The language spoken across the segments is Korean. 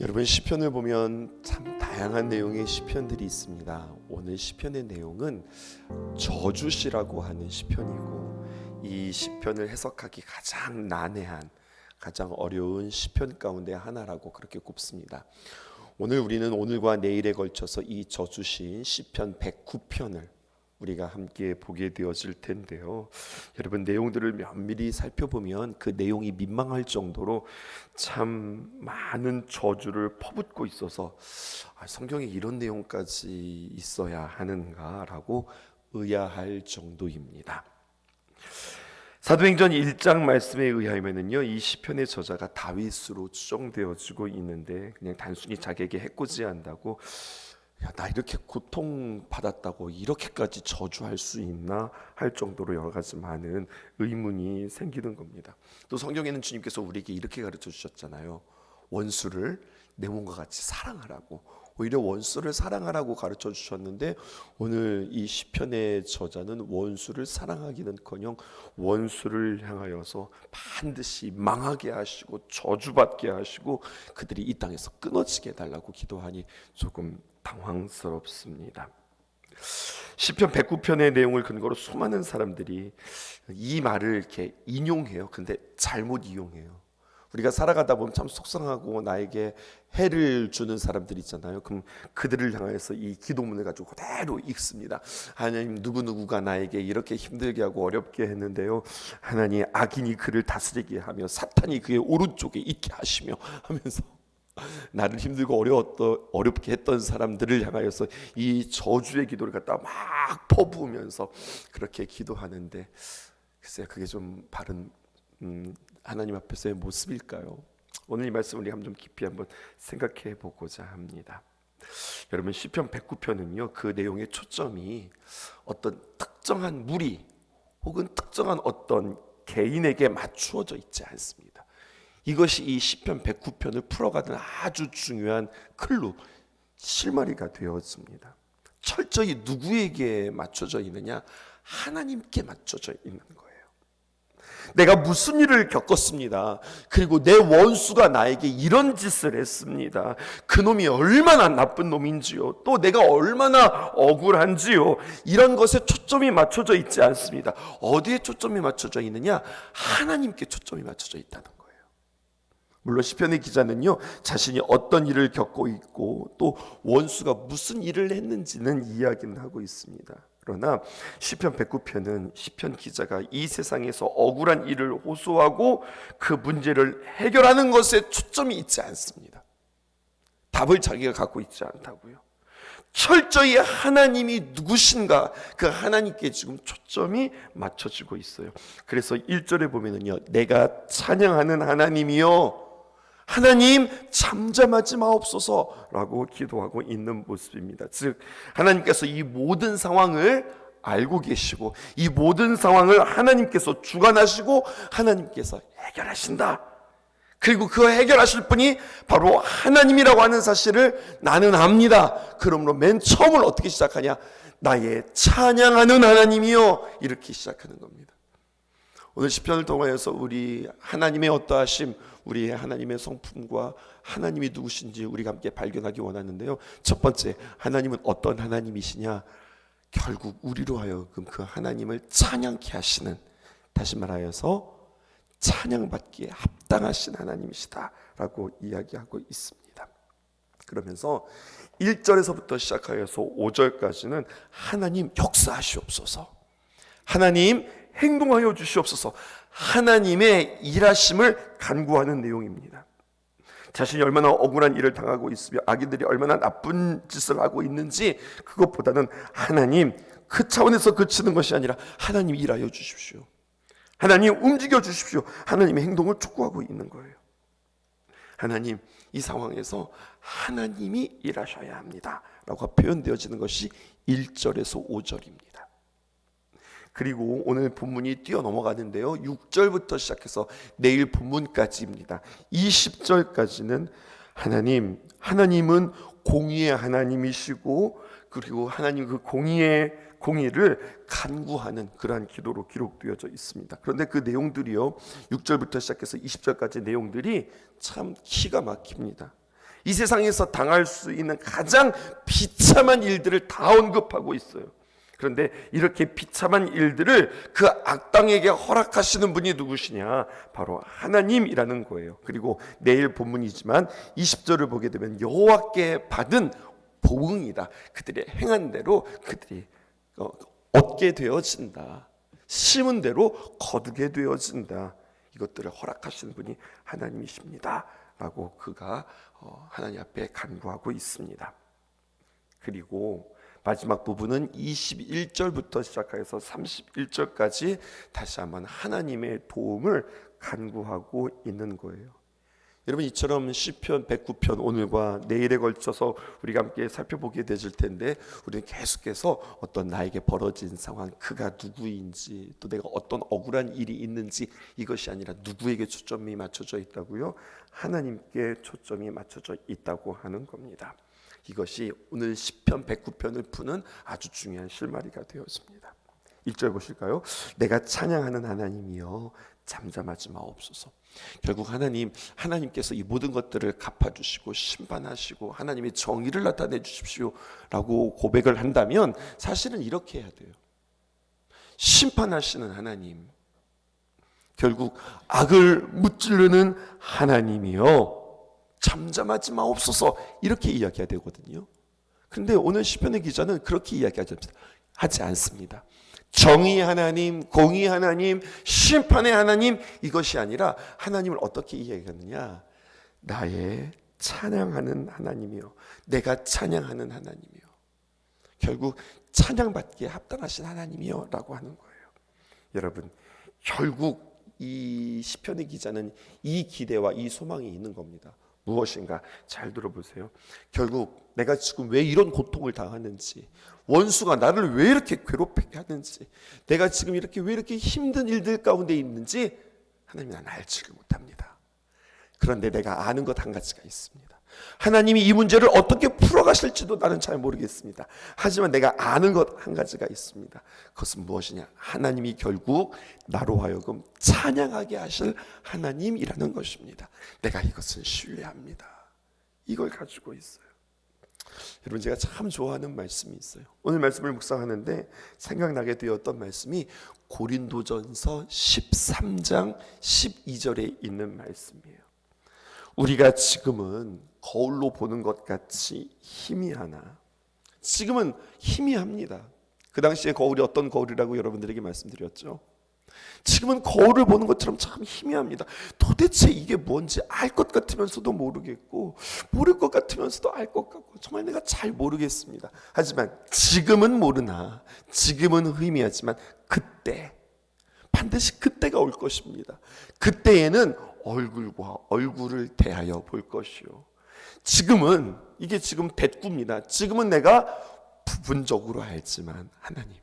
여러분, 시편을 보면 참 다양한 내용의 시편들이 있습니다. 오늘 시편의 내용은 저주시라고 하는 시편이고, 이 시편을 해석하기 가장 난해한, 가장 어려운 시편 가운데 하나라고 그렇게 꼽습니다. 오늘 우리는 오늘과 내일에 걸쳐서 이 저주시인 시편 109편을 우리가 함께 보게 되어질 텐데요. 여러분, 내용들을 면밀히 살펴보면 그 내용이 민망할 정도로 참 많은 저주를 퍼붓고 있어서 성경에 이런 내용까지 있어야 하는가라고 의아할 정도입니다. 사도행전 1장 말씀에 의하면은요, 이 시편의 저자가 다윗으로 추정되어지고 있는데, 그냥 단순히 자기에게 해코지한다고, 야, 나 이렇게 고통받았다고 이렇게까지 저주할 수 있나 할 정도로 여러 가지 많은 의문이 생기는 겁니다. 또 성경에는 주님께서 우리에게 이렇게 가르쳐 주셨잖아요. 원수를 내 몸과 같이 사랑하라고. 오히려 원수를 사랑하라고 가르쳐 주셨는데, 오늘 이 시편의 저자는 원수를 사랑하기는커녕 원수를 향하여서 반드시 망하게 하시고 저주받게 하시고 그들이 이 땅에서 끊어지게 해달라고 기도하니 조금 당황스럽습니다. 시편 109편의 내용을 근거로 수많은 사람들이 이 말을 이렇게 인용해요. 근데 잘못 이용해요. 우리가 살아가다 보면 참 속상하고 나에게 해를 주는 사람들 있잖아요. 그럼 그들을 향해서 이 기도문을 가지고 그대로 읽습니다. 하나님, 누구누구가 나에게 이렇게 힘들게 하고 어렵게 했는데요, 하나님, 악인이 그를 다스리게 하며 사탄이 그의 오른쪽에 있게 하시며 하면서 나를 힘들고 어렵게 했던 사람들을 향하여서 이 저주의 기도를 갖다 막 퍼부으면서 그렇게 기도하는데, 글쎄요, 그게 좀 바른 하나님 앞에서의 모습일까요? 오늘 이 말씀을 우리 좀 깊이 한번 생각해 보고자 합니다. 여러분, 시편 109편은요, 그 내용의 초점이 어떤 특정한 무리 혹은 특정한 어떤 개인에게 맞추어져 있지 않습니다. 이것이 이 시편 109편을 풀어가는 아주 중요한 클루, 실마리가 되었습니다. 철저히 누구에게 맞춰져 있느냐? 하나님께 맞춰져 있는 거예요. 내가 무슨 일을 겪었습니다. 그리고 내 원수가 나에게 이런 짓을 했습니다. 그놈이 얼마나 나쁜 놈인지요, 또 내가 얼마나 억울한지요, 이런 것에 초점이 맞춰져 있지 않습니다. 어디에 초점이 맞춰져 있느냐? 하나님께 초점이 맞춰져 있다는 거예요. 물론 시편의 기자는요, 자신이 어떤 일을 겪고 있고 또 원수가 무슨 일을 했는지는 이야기는 하고 있습니다. 그러나 시편 109편은 시편 기자가 이 세상에서 억울한 일을 호소하고 그 문제를 해결하는 것에 초점이 있지 않습니다. 답을 자기가 갖고 있지 않다고요. 철저히 하나님이 누구신가, 그 하나님께 지금 초점이 맞춰지고 있어요. 그래서 1절에 보면은요, 내가 찬양하는 하나님이요, 하나님 잠잠하지 마옵소서라고 기도하고 있는 모습입니다. 즉, 하나님께서 이 모든 상황을 알고 계시고 이 모든 상황을 하나님께서 주관하시고 하나님께서 해결하신다. 그리고 그 해결하실 분이 바로 하나님이라고 하는 사실을 나는 압니다. 그러므로 맨 처음을 어떻게 시작하냐? 나의 찬양하는 하나님이요, 이렇게 시작하는 겁니다. 오늘 시편을 통하여서 우리 하나님의 어떠하심, 우리 하나님의 성품과 하나님이 누구신지 우리가 함께 발견하기 원하는데요. 첫 번째, 하나님은 어떤 하나님이시냐? 결국 우리로 하여금 그 하나님을 찬양케 하시는, 다시 말하여서 찬양받기에 합당하신 하나님이시다라고 이야기하고 있습니다. 그러면서 1절에서부터 시작하여서 5절까지는 하나님 역사하시옵소서, 하나님 행동하여 주시옵소서, 하나님의 일하심을 간구하는 내용입니다. 자신이 얼마나 억울한 일을 당하고 있으며 악인들이 얼마나 나쁜 짓을 하고 있는지, 그것보다는 하나님, 그 차원에서 그치는 것이 아니라 하나님 일하여 주십시오, 하나님 움직여 주십시오, 하나님의 행동을 촉구하고 있는 거예요. 하나님, 이 상황에서 하나님이 일하셔야 합니다 라고 표현되어지는 것이 1절에서 5절입니다. 그리고 오늘 본문이 뛰어넘어가는데요, 6절부터 시작해서 내일 본문까지입니다. 20절까지는 하나님은 공의의 하나님이시고, 그리고 하나님 그 공의를 간구하는 그러한 기도로 기록되어져 있습니다. 그런데 그 내용들이요, 6절부터 시작해서 20절까지 내용들이 참 기가 막힙니다. 이 세상에서 당할 수 있는 가장 비참한 일들을 다 언급하고 있어요. 그런데 이렇게 비참한 일들을 그 악당에게 허락하시는 분이 누구시냐? 바로 하나님이라는 거예요. 그리고 내일 본문이지만 20절을 보게 되면 여호와께 받은 보응이다. 그들의 행한 대로 그들이 얻게 되어진다. 심은 대로 거두게 되어진다. 이것들을 허락하시는 분이 하나님이십니다 라고 그가 하나님 앞에 간구하고 있습니다. 그리고 마지막 부분은 21절부터 시작해서 31절까지 다시 한번 하나님의 도움을 간구하고 있는 거예요. 여러분, 이처럼 시편 109편 오늘과 내일에 걸쳐서 우리가 함께 살펴보게 되질 텐데, 우리는 계속해서 어떤 나에게 벌어진 상황, 그가 누구인지, 또 내가 어떤 억울한 일이 있는지, 이것이 아니라 누구에게 초점이 맞춰져 있다고요? 하나님께 초점이 맞춰져 있다고 하는 겁니다. 이것이 오늘 시편 109편을 푸는 아주 중요한 실마리가 되었습니다. 1절 보실까요? 내가 찬양하는 하나님이여 잠잠하지 마옵소서. 결국 하나님께서 이 모든 것들을 갚아주시고 심판하시고 하나님의 정의를 나타내 주십시오 라고 고백을 한다면, 사실은 이렇게 해야 돼요. 심판하시는 하나님, 결국 악을 무찌르는 하나님이여 잠잠하지 마옵소서, 이렇게 이야기해야 되거든요. 그런데 오늘 시편의 기자는 그렇게 이야기하지 않습니다. 정의 하나님, 공의 하나님, 심판의 하나님, 이것이 아니라 하나님을 어떻게 이야기하느냐? 나의 찬양하는 하나님이요, 내가 찬양하는 하나님이요, 결국 찬양받기에 합당하신 하나님이요 라고 하는 거예요. 여러분, 결국 이 시편의 기자는 이 기대와 이 소망이 있는 겁니다. 무엇인가? 잘 들어보세요. 결국 내가 지금 왜 이런 고통을 당하는지, 원수가 나를 왜 이렇게 괴롭히게 하는지, 내가 지금 왜 이렇게 힘든 일들 가운데 있는지 하나님은 난 알지를 못합니다. 그런데 내가 아는 것 한 가지가 있습니다. 하나님이 이 문제를 어떻게 풀어가실지도 나는 잘 모르겠습니다. 하지만 내가 아는 것 한 가지가 있습니다. 그것은 무엇이냐? 하나님이 결국 나로 하여금 찬양하게 하실 하나님이라는 것입니다. 내가 이것을 신뢰합니다. 이걸 가지고 있어요. 여러분, 제가 참 좋아하는 말씀이 있어요. 오늘 말씀을 묵상하는데 생각나게 되었던 말씀이 고린도전서 13장 12절에 있는 말씀이에요. 우리가 지금은 거울로 보는 것 같이 희미하나, 지금은 희미합니다. 그 당시에 거울이 어떤 거울이라고 여러분들에게 말씀드렸죠. 지금은 거울을 보는 것처럼 참 희미합니다. 도대체 이게 뭔지 알 것 같으면서도 모르겠고, 모를 것 같으면서도 알 것 같고, 정말 내가 잘 모르겠습니다. 하지만 지금은 모르나, 지금은 희미하지만 그때, 반드시 그때가 올 것입니다. 그때에는 얼굴과 얼굴을 대하여 볼 것이요, 지금은 이게 지금 대꾸입니다. 지금은 내가 부분적으로 알지만 하나님,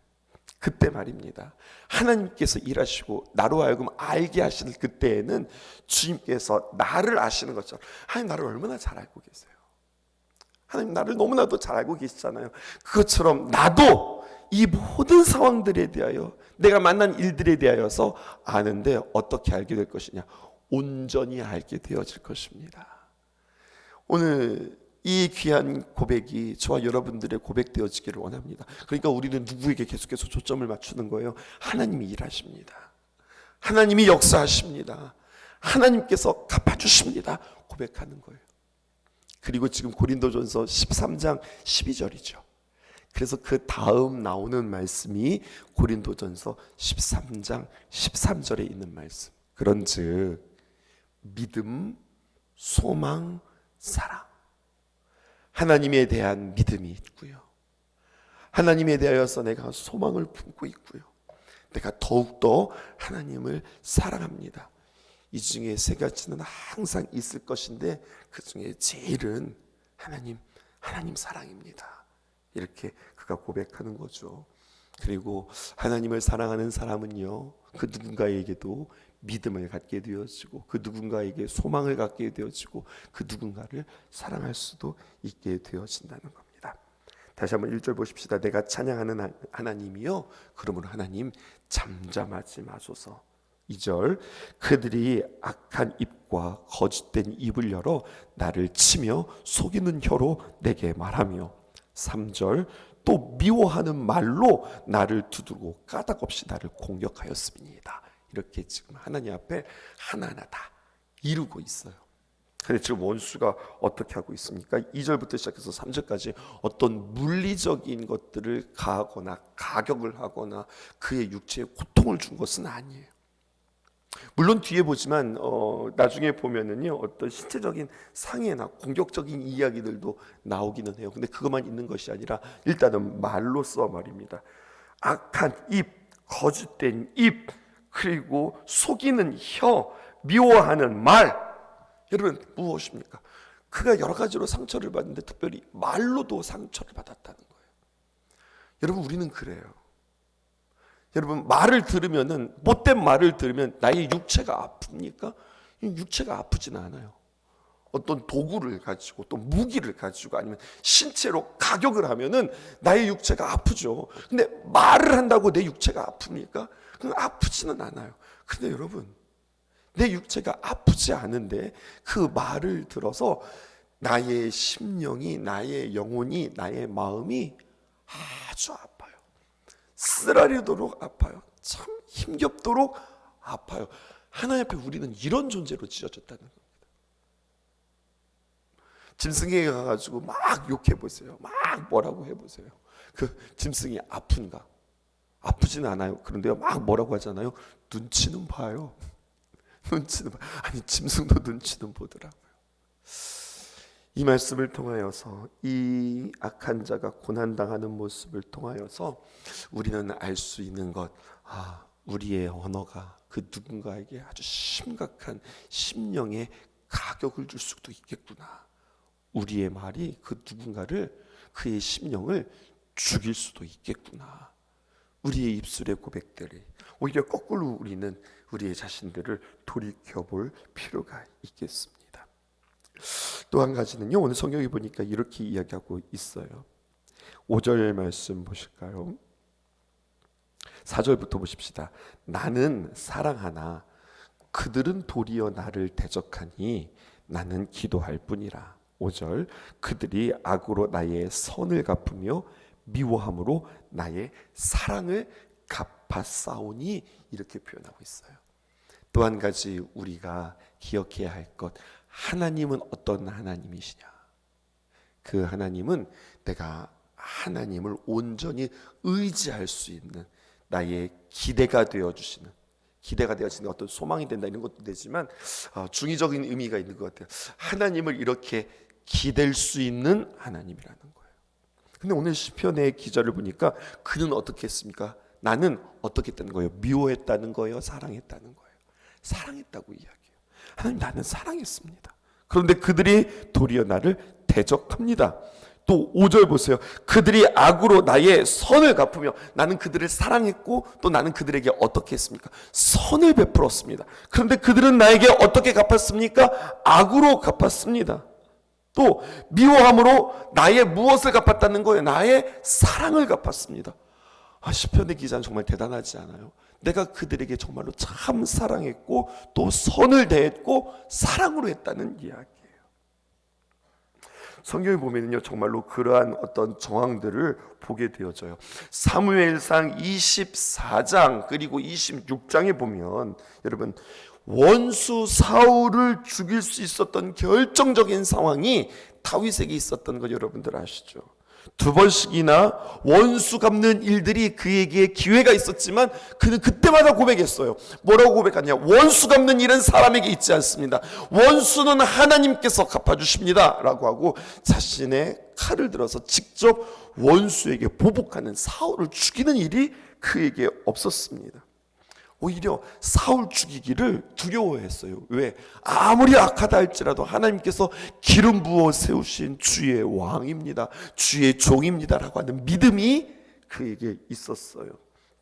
그때 말입니다. 하나님께서 일하시고 나로 하여금 알게 하시는 그때에는 주님께서 나를 아시는 것처럼, 하나님 나를 얼마나 잘 알고 계세요. 하나님 나를 너무나도 잘 알고 계시잖아요. 그것처럼 나도 이 모든 상황들에 대하여, 내가 만난 일들에 대하여서 아는데 어떻게 알게 될 것이냐? 온전히 알게 되어질 것입니다. 오늘 이 귀한 고백이 저와 여러분들의 고백되어지기를 원합니다. 그러니까 우리는 누구에게 계속해서 초점을 맞추는 거예요? 하나님이 일하십니다. 하나님이 역사하십니다. 하나님께서 갚아주십니다. 고백하는 거예요. 그리고 지금 고린도전서 13장 12절이죠. 그래서 그 다음 나오는 말씀이 고린도전서 13장 13절에 있는 말씀. 그런즉 믿음, 소망, 사랑, 하나님에 대한 믿음이 있고요, 하나님에 대하여서 내가 소망을 품고 있고요, 내가 더욱더 하나님을 사랑합니다. 이 중에 세 가지는 항상 있을 것인데 그 중에 제일은 하나님 사랑입니다. 이렇게 그가 고백하는 거죠. 그리고 하나님을 사랑하는 사람은요, 그 누군가에게도 믿음을 갖게 되어지고, 그 누군가에게 소망을 갖게 되어지고, 그 누군가를 사랑할 수도 있게 되어진다는 겁니다. 다시 한번 1절 보십시다. 내가 찬양하는 하나님이요, 그러므로 하나님 잠잠하지 마소서. 2절 그들이 악한 입과 거짓된 입을 열어 나를 치며 속이는 혀로 내게 말하며 3절 또 미워하는 말로 나를 두들고 까닭없이 나를 공격하였습니다. 이렇게 지금 하나님 앞에 하나하나 다 이루고 있어요. 근데 지금 원수가 어떻게 하고 있습니까? 2절부터 시작해서 3절까지 어떤 물리적인 것들을 가하거나 가격을 하거나 그의 육체에 고통을 준 것은 아니에요. 물론 뒤에 보지만 나중에 보면은요 어떤 신체적인 상해나 공격적인 이야기들도 나오기는 해요. 근데 그것만 있는 것이 아니라 일단은 말로써 말입니다. 악한 입, 거짓된 입, 그리고 속이는 혀, 미워하는 말. 여러분 무엇입니까? 그가 여러 가지로 상처를 받는데 특별히 말로도 상처를 받았다는 거예요. 여러분 우리는 그래요. 여러분 말을 들으면은 못된 말을 들으면 나의 육체가 아픕니까? 육체가 아프진 않아요. 어떤 도구를 가지고 또 무기를 가지고 아니면 신체로 가격을 하면은 나의 육체가 아프죠. 근데 말을 한다고 내 육체가 아픕니까? 그건 아프지는 않아요. 근데 여러분 내 육체가 아프지 않은데 그 말을 들어서 나의 심령이, 나의 영혼이, 나의 마음이 아주 아파요. 쓰라리도록 아파요. 참 힘겹도록 아파요. 하나님 앞에 우리는 이런 존재로 지어졌다는 겁니다. 짐승에게 가가지고 막 욕해보세요. 막 뭐라고 해보세요. 그 짐승이 아픈가? 아프지는 않아요. 그런데요 막 뭐라고 하잖아요. 눈치는 봐요. 눈치는 봐요. 아니 짐승도 눈치는 보더라고요. 이 말씀을 통하여서 이 악한 자가 고난당하는 모습을 통하여서 우리는 알 수 있는 것, 우리의 언어가 그 누군가에게 아주 심각한 심령에 가격을 줄 수도 있겠구나. 우리의 말이 그 누군가를, 그의 심령을 죽일 수도 있겠구나. 우리의 입술의 고백들이 오히려 거꾸로 우리는 우리의 자신들을 돌이켜볼 필요가 있겠습니다. 또 한 가지는요, 오늘 성경에 보니까 이렇게 이야기하고 있어요. 5절 말씀 보실까요? 4절부터 보십시다. 나는 사랑하나 그들은 도리어 나를 대적하니 나는 기도할 뿐이라. 5절 그들이 악으로 나의 선을 갚으며 미워함으로 나의 사랑을 갚아싸우니, 이렇게 표현하고 있어요. 또 한 가지 우리가 기억해야 할 것, 하나님은 어떤 하나님이시냐? 그 하나님은 내가 하나님을 온전히 의지할 수 있는 나의 기대가 되어주시는, 기대가 되어지는 어떤 소망이 된다 이런 것도 되지만 중의적인 의미가 있는 것 같아요. 하나님을 이렇게 기댈 수 있는 하나님이라는 거예요. 근데 오늘 시편의 기자를 보니까 그는 어떻게 했습니까? 나는 어떻게 했다는 거예요? 미워했다는 거예요? 사랑했다는 거예요? 사랑했다고 이야기해요. 하나님, 나는 사랑했습니다. 그런데 그들이 도리어 나를 대적합니다. 또 5절 보세요. 그들이 악으로 나의 선을 갚으며, 나는 그들을 사랑했고 또 나는 그들에게 어떻게 했습니까? 선을 베풀었습니다. 그런데 그들은 나에게 어떻게 갚았습니까? 악으로 갚았습니다. 또 미워함으로 나의 무엇을 갚았다는 거예요? 나의 사랑을 갚았습니다. 시편의 기자는 정말 대단하지 않아요? 내가 그들에게 정말로 참 사랑했고 또 선을 대했고 사랑으로 했다는 이야기예요. 성경에 보면요, 정말로 그러한 어떤 정황들을 보게 되어져요. 사무엘상 24장 그리고 26장에 보면 여러분, 원수 사울을 죽일 수 있었던 결정적인 상황이 다윗에게 있었던 거 여러분들 아시죠? 2번씩이나 원수 갚는 일들이 그에게 기회가 있었지만 그는 그때마다 고백했어요. 뭐라고 고백하냐? 원수 갚는 일은 사람에게 있지 않습니다. 원수는 하나님께서 갚아주십니다 라고 하고 자신의 칼을 들어서 직접 원수에게 보복하는, 사울을 죽이는 일이 그에게 없었습니다. 오히려 사울 죽이기를 두려워했어요. 왜? 아무리 악하다 할지라도 하나님께서 기름 부어 세우신 주의 왕입니다, 주의 종입니다 라고 하는 믿음이 그에게 있었어요.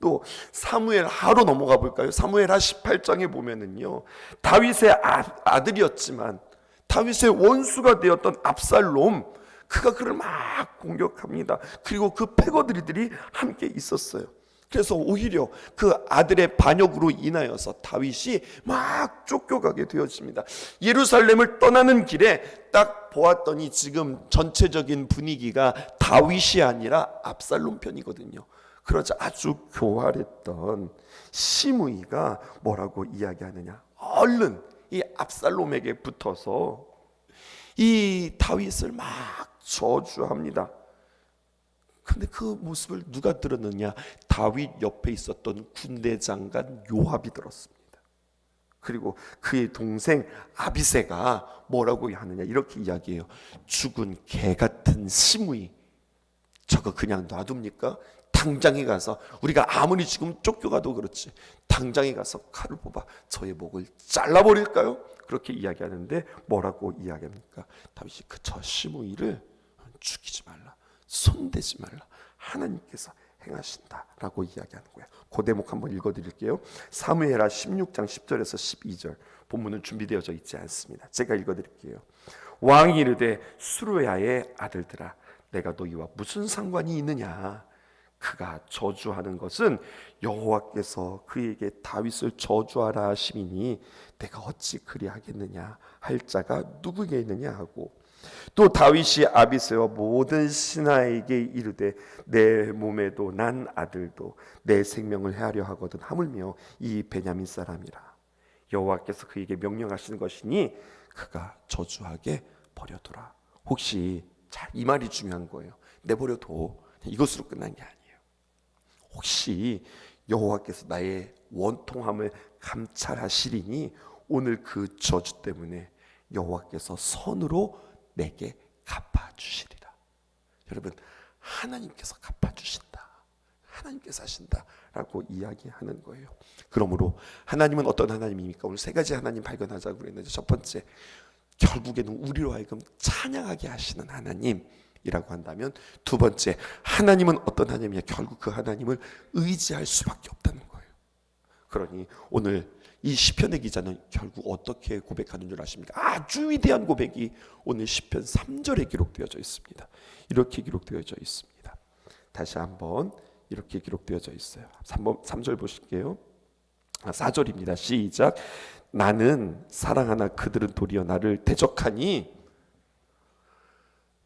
또 사무엘하로 넘어가 볼까요? 사무엘하 18장에 보면은요, 다윗의 아들이었지만 다윗의 원수가 되었던 압살롬, 그가 그를 막 공격합니다. 그리고 그 패거들이들이 함께 있었어요. 그래서 오히려 그 아들의 반역으로 인하여서 다윗이 막 쫓겨가게 되어집니다. 예루살렘을 떠나는 길에 딱 보았더니 지금 전체적인 분위기가 다윗이 아니라 압살롬 편이거든요. 그러자 아주 교활했던 시므이가 뭐라고 이야기하느냐, 얼른 이 압살롬에게 붙어서 이 다윗을 막 저주합니다. 근데 그 모습을 누가 들었느냐? 다윗 옆에 있었던 군대 장관 요압이 들었습니다. 그리고 그의 동생 아비새가 뭐라고 하느냐, 이렇게 이야기해요. 죽은 개 같은 시므이, 저거 그냥 놔둡니까? 당장에 가서, 우리가 아무리 지금 쫓겨가도 그렇지, 당장에 가서 칼을 뽑아 저의 목을 잘라버릴까요? 그렇게 이야기하는데 뭐라고 이야기합니까? 다윗이 그 저 시므이를 죽이지 말라, 손대지 말라, 하나님께서 행하신다라고 이야기하는 거예요. 그 대목 한번 읽어드릴게요. 사무엘하 16장 10절에서 12절. 본문은 준비되어져 있지 않습니다. 제가 읽어드릴게요. 왕이 이르되 수르야의 아들들아, 내가 너희와 무슨 상관이 있느냐? 그가 저주하는 것은 여호와께서 그에게 다윗을 저주하라 하심이니 내가 어찌 그리하겠느냐 할 자가 누구에게 있느냐 하고, 또 다윗이 아비새와 모든 신하에게 이르되 내 몸에도 난 아들도 내 생명을 헤아려 하거든 하물며 이 베냐민 사람이라. 여호와께서 그에게 명령하시는 것이니 그가 저주하게 버려두라. 혹시 자, 이 말이 중요한 거예요. 내버려둬. 이것으로 끝난 게 아니에요. 혹시 여호와께서 나의 원통함을 감찰하시리니 오늘 그 저주 때문에 여호와께서 선으로 내게 갚아주시리라. 여러분, 하나님께서 갚아주신다, 하나님께서 하신다라고 이야기하는 거예요. 그러므로 하나님은 어떤 하나님입니까? 오늘 세 가지 하나님 발견하자고 그랬는데, 첫 번째, 결국에는 우리로 하여금 찬양하게 하시는 하나님이라고 한다면, 두 번째, 하나님은 어떤 하나님이냐? 결국 그 하나님을 의지할 수밖에 없다는 거예요. 그러니 오늘 이 시편의 기자는 결국 어떻게 고백하는 줄 아십니까? 아주 위대한 고백이 오늘 시편 3절에 기록되어져 있습니다. 이렇게 기록되어져 있습니다. 다시 한번 이렇게 기록되어져 있어요. 3절 보실게요. 4절입니다. 시작. 나는 사랑하나 그들은 도리어 나를 대적하니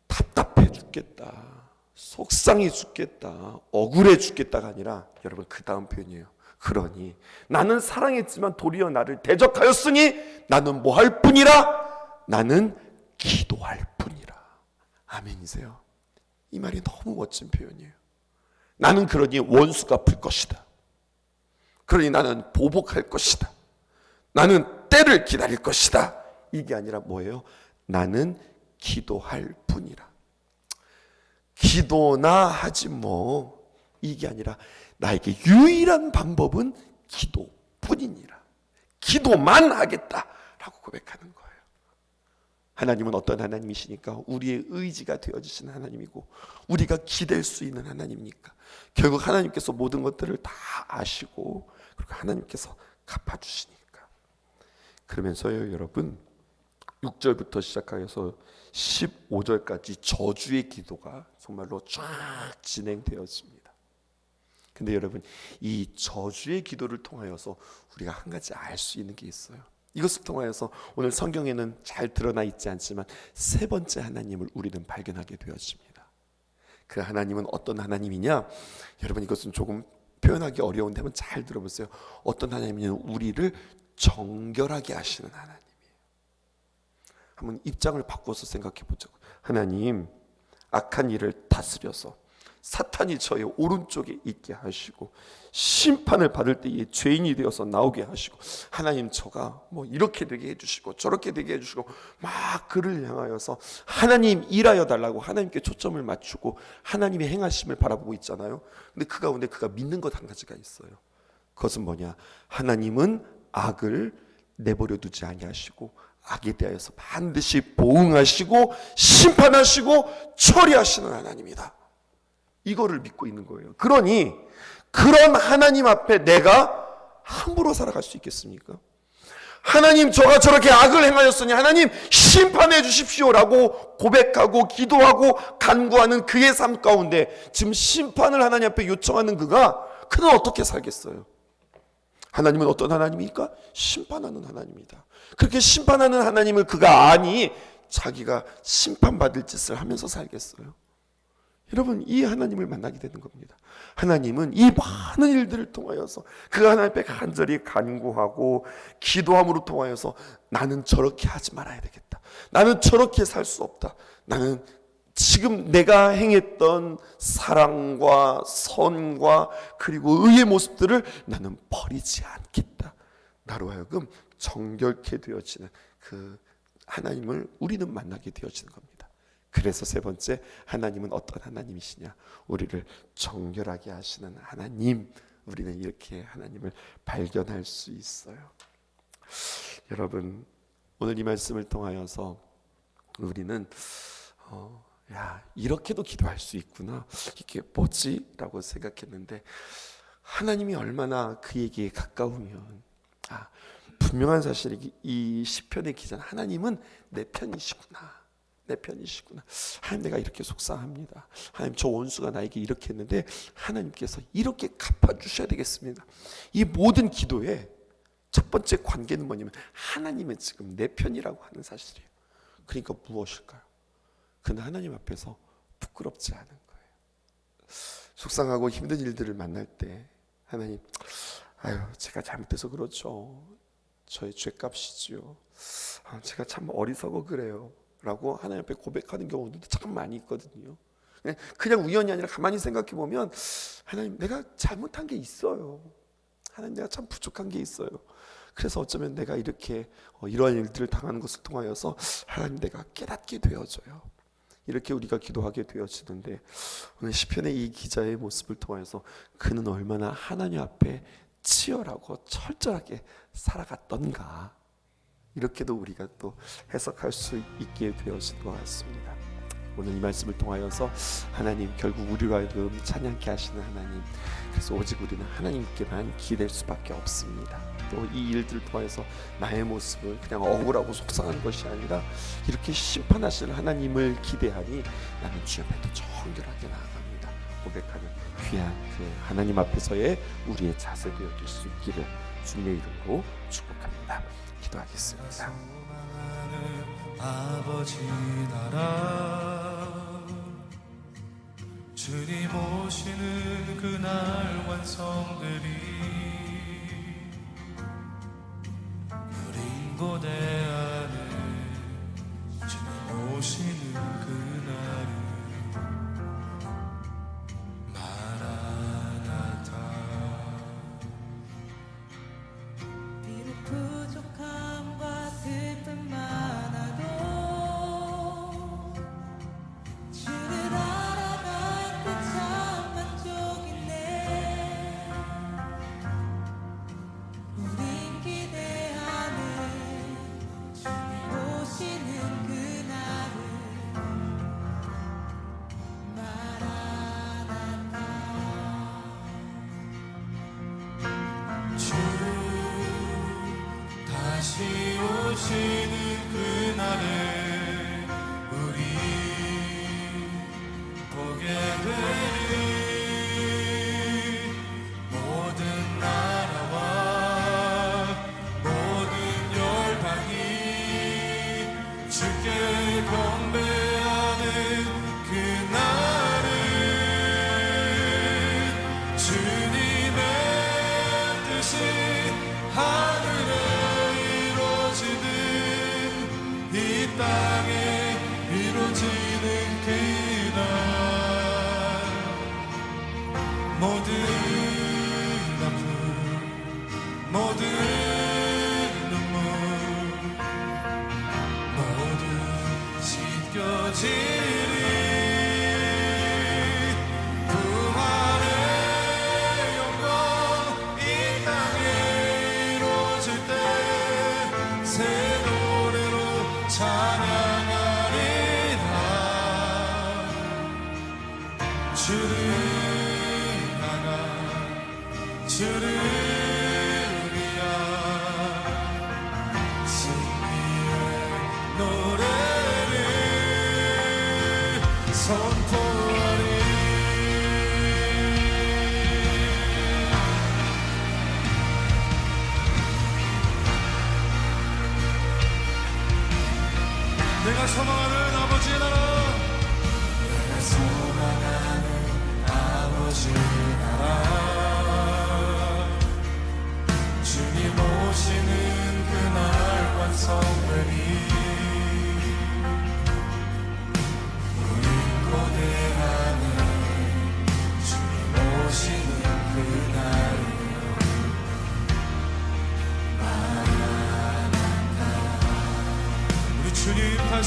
답답해 죽겠다, 속상해 죽겠다, 억울해 죽겠다가 아니라, 여러분 그 다음 표현이에요. 그러니 나는 사랑했지만 도리어 나를 대적하였으니 나는 뭐 할 뿐이라? 나는 기도할 뿐이라. 아멘이세요? 이 말이 너무 멋진 표현이에요. 나는 그러니 원수가 풀 것이다. 그러니 나는 보복할 것이다. 나는 때를 기다릴 것이다. 이게 아니라 뭐예요? 나는 기도할 뿐이라. 기도나 하지 뭐, 이게 아니라 나에게 유일한 방법은 기도뿐이니라. 기도만 하겠다라고 고백하는 거예요. 하나님은 어떤 하나님이시니까? 우리의 의지가 되어주신 하나님이고 우리가 기댈 수 있는 하나님이니까 결국 하나님께서 모든 것들을 다 아시고, 그리고 하나님께서 갚아주시니까. 그러면서요, 여러분, 6절부터 시작하여서 15절까지 저주의 기도가 정말로 쫙 진행되었습니다. 근데 여러분, 이 저주의 기도를 통하여서 우리가 한 가지 알 수 있는 게 있어요. 이것을 통하여서 오늘 성경에는 잘 드러나 있지 않지만 세 번째 하나님을 우리는 발견하게 되었습니다. 그 하나님은 어떤 하나님이냐? 여러분, 이것은 조금 표현하기 어려운데 한번 잘 들어보세요. 어떤 하나님이냐면 우리를 정결하게 하시는 하나님이에요. 한번 입장을 바꿔서 생각해 보자고. 하나님, 악한 일을 다스려서 사탄이 저의 오른쪽에 있게 하시고 심판을 받을 때에 죄인이 되어서 나오게 하시고, 하나님 저가 뭐 이렇게 되게 해주시고 저렇게 되게 해주시고 막 그를 향하여서 하나님 일하여 달라고 하나님께 초점을 맞추고 하나님의 행하심을 바라보고 있잖아요. 근데 그 가운데 그가 믿는 것 한 가지가 있어요. 그것은 뭐냐? 하나님은 악을 내버려 두지 아니하시고 악에 대하여서 반드시 보응하시고 심판하시고 처리하시는 하나님이다. 이거를 믿고 있는 거예요. 그러니 그런 하나님 앞에 내가 함부로 살아갈 수 있겠습니까? 하나님, 저가 저렇게 악을 행하였으니 하나님 심판해 주십시오라고 고백하고 기도하고 간구하는 그의 삶 가운데 지금 심판을 하나님 앞에 요청하는 그가 그는 어떻게 살겠어요? 하나님은 어떤 하나님입니까? 심판하는 하나님이다. 그렇게 심판하는 하나님을 그가 아니 자기가 심판받을 짓을 하면서 살겠어요? 여러분, 이 하나님을 만나게 되는 겁니다. 하나님은 이 많은 일들을 통하여서 그 하나님 앞에 간절히 간구하고 기도함으로 통하여서 나는 저렇게 하지 말아야 되겠다. 나는 저렇게 살 수 없다. 나는 지금 내가 행했던 사랑과 선과 그리고 의의 모습들을 나는 버리지 않겠다. 나로 하여금 정결케 되어지는 그 하나님을 우리는 만나게 되어지는 겁니다. 그래서 세 번째, 하나님은 어떤 하나님이시냐? 우리를 정결하게 하시는 하나님. 우리는 이렇게 하나님을 발견할 수 있어요. 여러분, 오늘 이 말씀을 통하여서 우리는 이렇게도 기도할 수 있구나. 이게 뭐지? 라고 생각했는데 하나님이 얼마나 그에게 가까우면 분명한 사실이 이 시편의 기자는 하나님은 내 편이시구나. 내 편이시구나. 하나님, 내가 이렇게 속상합니다. 하나님, 저 원수가 나에게 이렇게 했는데 하나님께서 이렇게 갚아주셔야 되겠습니다. 이 모든 기도의 첫 번째 관계는 뭐냐면 하나님은 지금 내 편이라고 하는 사실이에요. 그러니까 무엇일까요? 그는 하나님 앞에서 부끄럽지 않은 거예요. 속상하고 힘든 일들을 만날 때 하나님, 제가 잘못해서 그렇죠. 저의 죄값이지요. 제가 참 어리석어 그래요. 라고 하나님 앞에 고백하는 경우도 참 많이 있거든요. 그냥 우연이 아니라 가만히 생각해 보면 하나님, 내가 잘못한 게 있어요. 하나님, 내가 참 부족한 게 있어요. 그래서 어쩌면 내가 이렇게 이러한 일들을 당하는 것을 통하여서 하나님, 내가 깨닫게 되어져요. 이렇게 우리가 기도하게 되어지는데 오늘 시편의 이 기자의 모습을 통해서 그는 얼마나 하나님 앞에 치열하고 철저하게 살아갔던가, 이렇게도 우리가 또 해석할 수 있게 되어진 것 같습니다. 오늘 이 말씀을 통하여서 하나님, 결국 우리로 하여금 찬양케 하시는 하나님, 그래서 오직 우리는 하나님께만 기댈 수밖에 없습니다. 또 이 일들을 통해서 나의 모습을 그냥 억울하고 속상한 것이 아니라 이렇게 심판하시는 하나님을 기대하니 나는 주 앞에 더 정결하게 나아갑니다. 고백하는 귀한 그 하나님 앞에서의 우리의 자세 되어질 수 있기를 주님의 이름으로 축복합니다. 기도하겠습니다. 아버지 나라, 주님 오시는 그날 완성되리. 푸른 고대 안에 주님 오시는 그날은 마라나타. 비록 부족함과 슬픔 많아도 주를 알아갈 때 참 만족이네. 우린 기대하는 주님 오시는 그날을 마라나타. 주 다시 오시는 그날에 우리 보게 되리. 모든 나라와 모든 열방이 주께 경배하는 그날은 주님의 뜻이 하늘에 이루어지듯 이 땅에 이루어지는 그날, 모든 아픔 모든 눈물 모두 씻겨지리. 부활의 영광 이 땅에 이루어질 때 새 노래로 찬양하리라. 주를 향한 주를 위한 승리의 노래를 선포하리.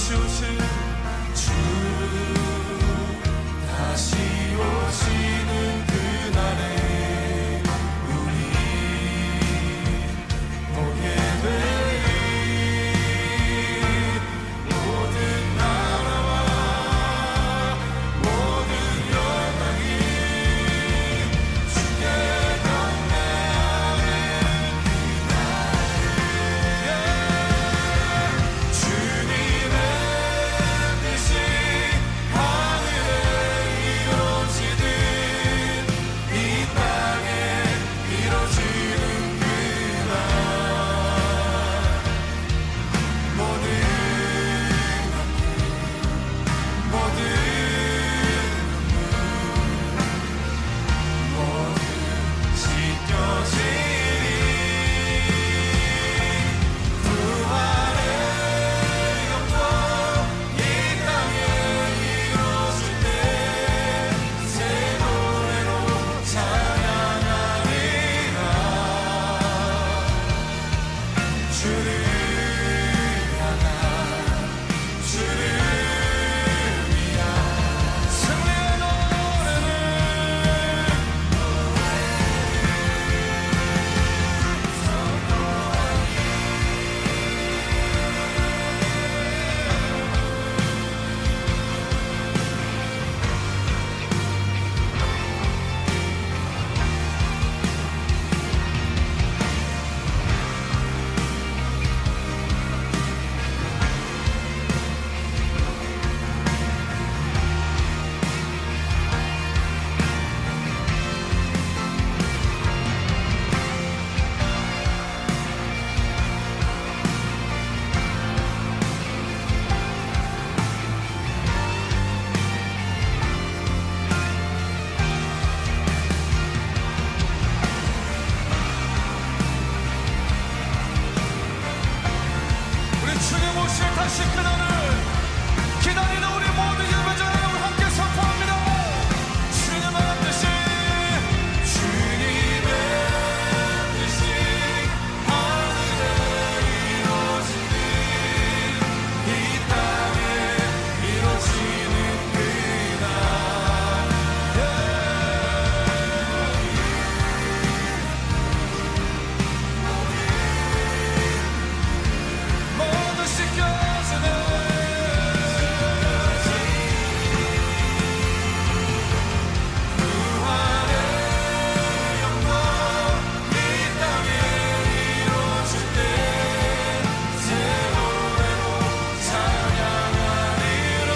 다시 오실 주 다시 오시는 그날에 우리 보게 되리 모든 나라와 모든 영광이 주께 경배하는 주님의 뜻이 하늘에 이루어지듯 이 땅에 이루어지는 그날 모든 찢겨지리 부활의 영광 이 땅에 이루어질 때 새 노래로 찬양하리라 주를 향한 주를 위한 승리의 노래를 우리 주님 오실 다시 그날을 기다리는 우리 모든 예배자 여러분 함께 선포합니다. 주님의 뜻이 하늘에 이루어지듯 이 땅에 이루어지는 그날 모두 씻겨지네 부활의 영광 이 땅에 이루어질 때 새 노래로 찬양하리라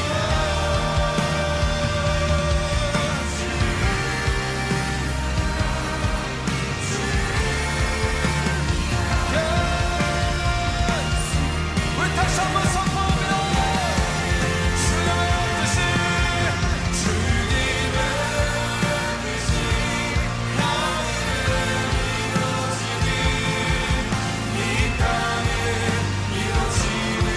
우리 다시 한번 선포합니다. 주님의 뜻이 하늘에 이루어지듯 이 땅에 이루어지는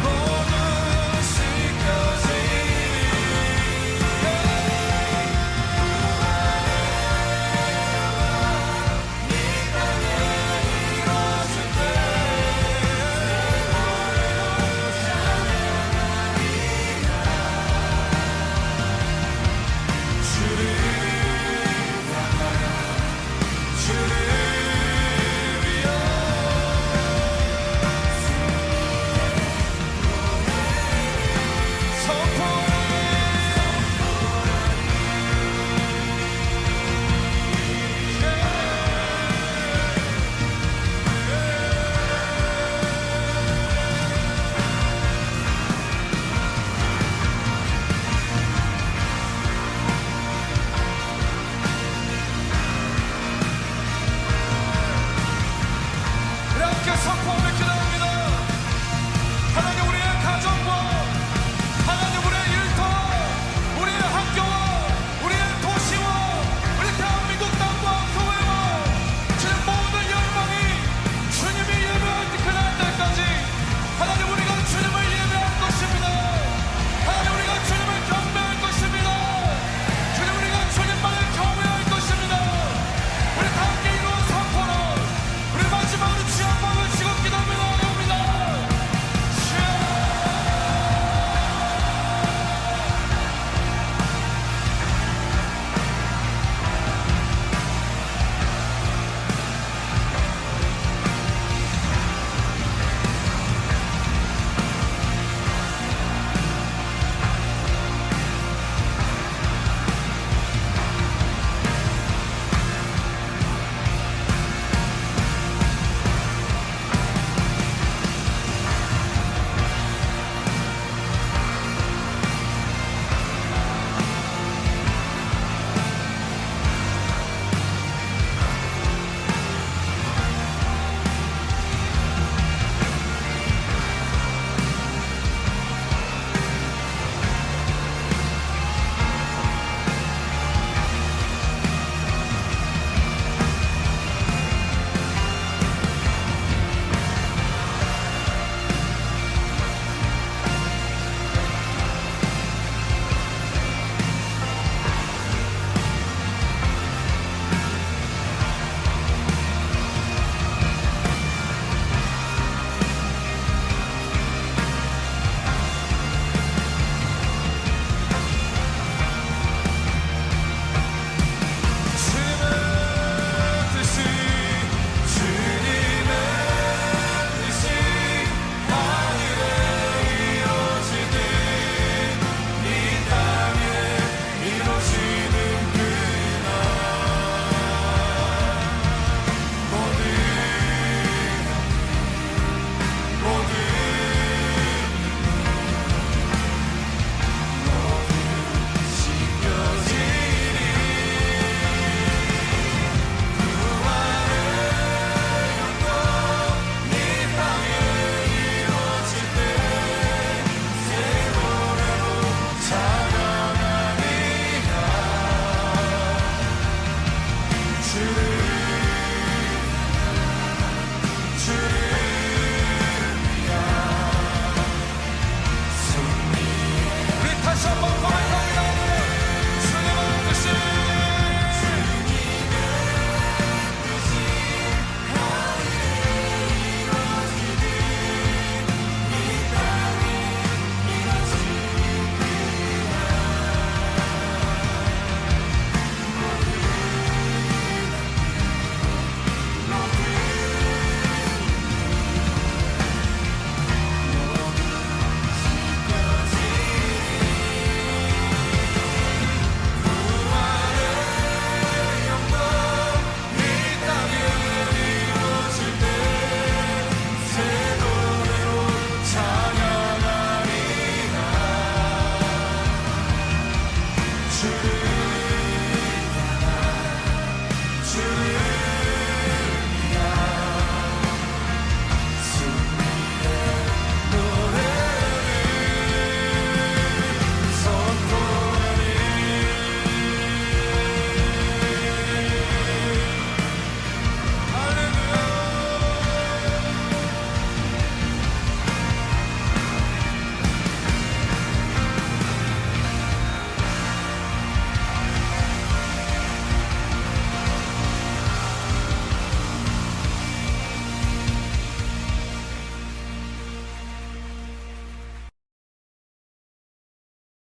모두 이렇게 선포하며